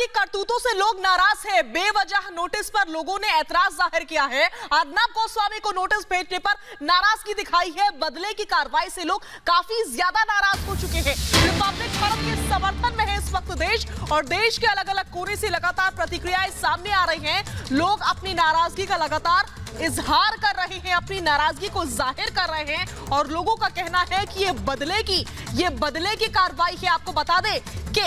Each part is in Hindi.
की करतूतों से लोग नाराज हैं। बेवजह नोटिस पर लोगों ने ऐतराज जाहिर किया है। अर्नब गोस्वामी को नोटिस भेजने पर नाराजगी दिखाई है। बदले की कार्रवाई से लोग काफी ज्यादा नाराज हो चुके हैं। रिपब्लिक भारत के समर्थन में है इस वक्त देश, और देश के अलग अलग कोने से लगातार प्रतिक्रियाएं सामने आ रही हैं। लोग अपनी नाराजगी का लगातार इजहार कर रहे हैं, अपनी नाराजगी को जाहिर कर रहे हैं, और लोगों का कहना है कि ये बदले की कार्रवाई है। आपको बता दें कि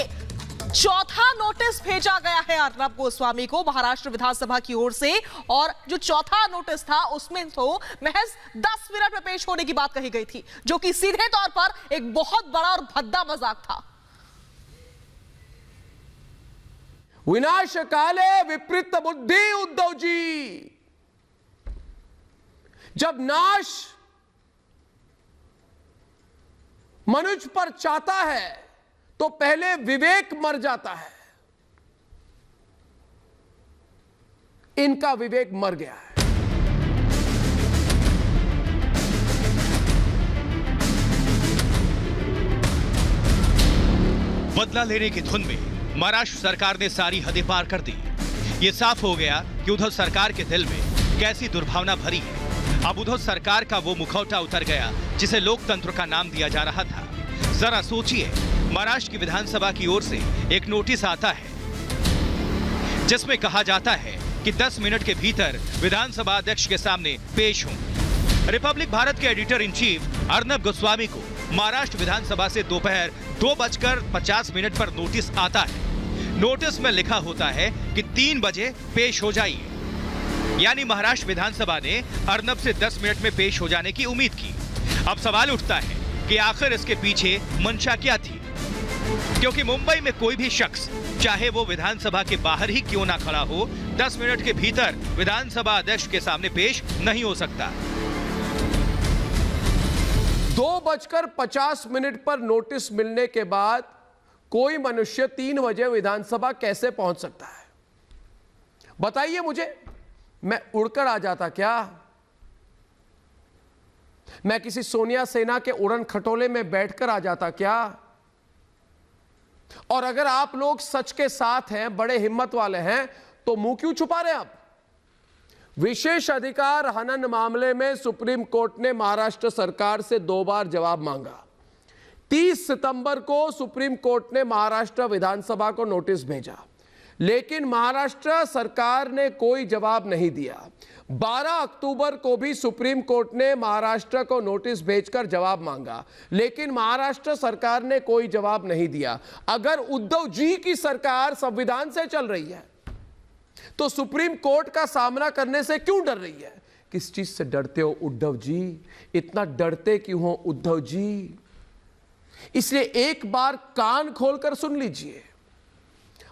चौथा नोटिस भेजा गया है अर्नब गोस्वामी को महाराष्ट्र विधानसभा की ओर से, और जो चौथा नोटिस था उसमें तो महज 10 मिनट में पेश होने की बात कही गई थी, जो कि सीधे तौर पर एक बहुत बड़ा और भद्दा मजाक था। विनाश काले विपरीत बुद्धि उद्धव जी। जब नाश मनुष्य पर चाहता है तो पहले विवेक मर जाता है। इनका विवेक मर गया है। बदला लेने की धुन में महाराष्ट्र सरकार ने सारी हदें पार कर दी। ये साफ हो गया कि उद्धव सरकार के दिल में कैसी दुर्भावना भरी है। अब उद्धव सरकार का वो मुखौटा उतर गया जिसे लोकतंत्र का नाम दिया जा रहा था। जरा सोचिए, महाराष्ट्र की विधानसभा की ओर से एक नोटिस आता है जिसमें कहा जाता है कि 10 मिनट के भीतर विधानसभा अध्यक्ष के सामने पेश हों। रिपब्लिक भारत के editor in chief Arnab Goswami को महाराष्ट्र विधानसभा से दोपहर 2:50 पर नोटिस आता है। नोटिस में लिखा होता है कि 3 बजे पेश हो जाइए। यानी महाराष्ट्र विधानसभा ने अर्नब से 10 मिनट में पेश हो जाने की उम्मीद की। अब सवाल उठता है कि आखिर इसके पीछे मंशा क्या थी, क्योंकि मुंबई में कोई भी शख्स, चाहे वो विधानसभा के बाहर ही क्यों ना खड़ा हो, 10 मिनट के भीतर विधानसभा अध्यक्ष के सामने पेश नहीं हो सकता। 2:50 पर नोटिस मिलने के बाद कोई मनुष्य 3 बजे विधानसभा कैसे पहुंच सकता है? बताइए मुझे। मैं उड़कर आ जाता क्या? मैं किसी सोनिया सेना के उड़न खटोले में बैठकर आ जाता क्या? और अगर आप लोग सच के साथ हैं, बड़े हिम्मत वाले हैं, तो मुंह क्यों छुपा रहे हैं आप? विशेष अधिकार हनन मामले में सुप्रीम कोर्ट ने महाराष्ट्र सरकार से 2 बार जवाब मांगा। 30 सितंबर को सुप्रीम कोर्ट ने महाराष्ट्र विधानसभा को नोटिस भेजा, लेकिन महाराष्ट्र सरकार ने कोई जवाब नहीं दिया। 12 अक्टूबर को भी सुप्रीम कोर्ट ने महाराष्ट्र को नोटिस भेजकर जवाब मांगा, लेकिन महाराष्ट्र सरकार ने कोई जवाब नहीं दिया। अगर उद्धव जी की सरकार संविधान से चल रही है तो सुप्रीम कोर्ट का सामना करने से क्यों डर रही है? किस चीज से डरते हो उद्धव जी? इतना डरते क्यों हो उद्धव जी? इसलिए एक बार कान खोलकर सुन लीजिए।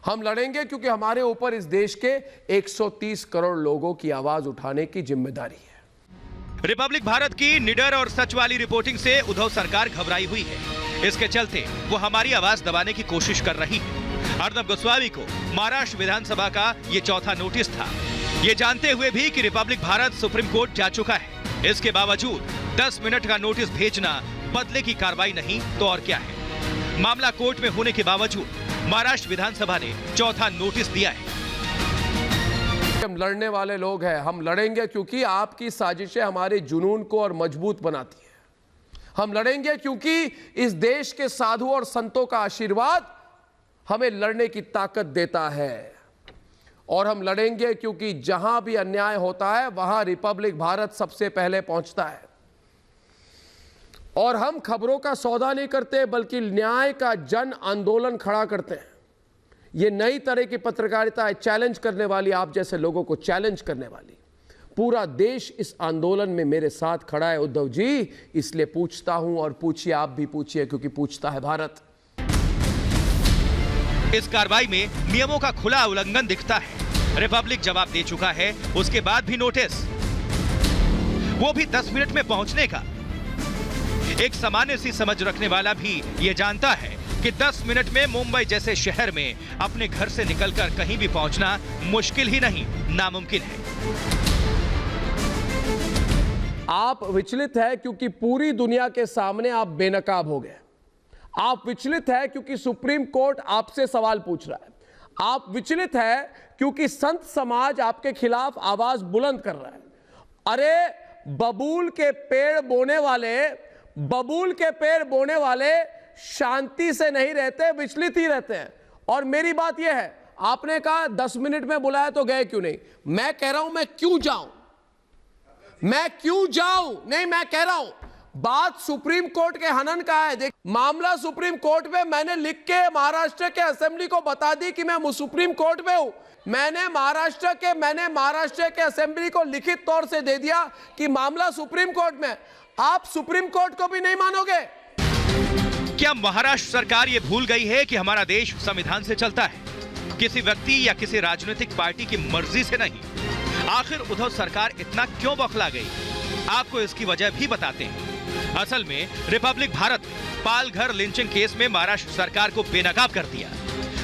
हम लड़ेंगे क्योंकि हमारे ऊपर इस देश के 130 करोड़ लोगों की आवाज उठाने की जिम्मेदारी है। रिपब्लिक भारत की निडर और सच वाली रिपोर्टिंग से उद्धव सरकार घबराई हुई है। इसके चलते वो हमारी आवाज दबाने की कोशिश कर रही है। अर्नब गोस्वामी को महाराष्ट्र विधानसभा का ये चौथा नोटिस था, ये जानते हुए भी कि रिपब्लिक भारत सुप्रीम कोर्ट जा चुका है। इसके बावजूद 10 मिनट का नोटिस भेजना बदले की कार्रवाई नहीं तो और क्या है। मामला कोर्ट में होने के बावजूद महाराष्ट्र विधानसभा ने चौथा नोटिस दिया है। हम लड़ने वाले लोग हैं, हम लड़ेंगे क्योंकि आपकी साजिशें हमारे जुनून को और मजबूत बनाती है। हम लड़ेंगे क्योंकि इस देश के साधु और संतों का आशीर्वाद हमें लड़ने की ताकत देता है। और हम लड़ेंगे क्योंकि जहां भी अन्याय होता है वहां रिपब्लिक भारत सबसे पहले पहुंचता है। और हम खबरों का सौदा नहीं करते, बल्कि न्याय का जन आंदोलन खड़ा करते हैं। ये नई तरह की पत्रकारिता है, चैलेंज करने वाली, आप जैसे लोगों को चैलेंज करने वाली। पूरा देश इस आंदोलन में मेरे साथ खड़ा है उद्धव जी। इसलिए पूछता हूं, और पूछिए, आप भी पूछिए, क्योंकि पूछता है भारत। इस कार्रवाई में नियमों का खुला उल्लंघन दिखता है। रिपब्लिक जवाब दे चुका है, उसके बाद भी नोटिस, वो भी 10 मिनट में पहुंचने का। एक सामान्य सी समझ रखने वाला भी ये जानता है कि 10 मिनट में मुंबई जैसे शहर में अपने घर से निकलकर कहीं भी पहुंचना मुश्किल ही नहीं, नामुमकिन है। आप विचलित है क्योंकि पूरी दुनिया के सामने आप बेनकाब हो गए। आप विचलित है क्योंकि सुप्रीम कोर्ट आपसे सवाल पूछ रहा है। आप विचलित है क्योंकि संत समाज आपके खिलाफ आवाज बुलंद कर रहा है। अरे बबूल के पेड़ बोने वाले शांति से नहीं रहते, विचलित ही रहते हैं। और मेरी बात यह है, आपने कहा 10 मिनट में बुलाया तो गए क्यों नहीं? मैं कह रहा हूं मैं क्यों जाऊं, नहीं, मैं कह रहा हूं बात सुप्रीम कोर्ट के हनन का है। देख, मामला सुप्रीम कोर्ट में, मैंने लिख के महाराष्ट्र के असेंबली को बता दी कि मैं सुप्रीम कोर्ट में हूं। मैंने महाराष्ट्र के असेंबली को लिखित तौर से दे दिया कि मामला सुप्रीम कोर्ट में। आप सुप्रीम कोर्ट को भी नहीं मानोगे। क्या महाराष्ट्र सरकार ये भूल गई है कि हमारा देश संविधान से चलता है, किसी व्यक्ति या किसी राजनीतिक पार्टी की मर्जी से नहीं? आखिर उद्धव सरकार इतना क्यों बौखला गई? आपको इसकी वजह भी बताते हैं। असल में रिपब्लिक भारत ने पालघर लिंचिंग केस में महाराष्ट्र सरकार को बेनकाब कर दिया।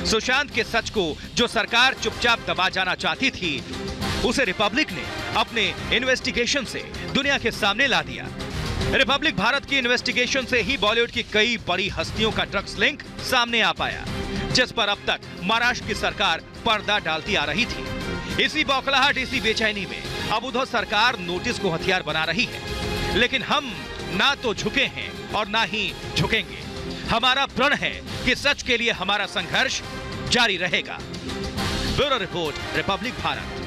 सुशांत के सच को जो सरकार चुपचाप दबा जाना चाहती थी, उसे रिपब्लिक ने अपने इन्वेस्टिगेशन से दुनिया के सामने ला दिया। रिपब्लिक भारत की इन्वेस्टिगेशन से ही बॉलीवुड की कई बड़ी हस्तियों का ड्रग्स लिंक सामने आ पाया, जिस पर अब तक महाराष्ट्र की सरकार पर्दा डालती आ रही थी। इसी बौखलाहट, इसी बेचैनी में अब उद्धव सरकार नोटिस को हथियार बना रही है। लेकिन हम ना तो झुके हैं और ना ही झुकेंगे। हमारा प्रण है कि सच के लिए हमारा संघर्ष जारी रहेगा। Bureau report, Republic Bharat.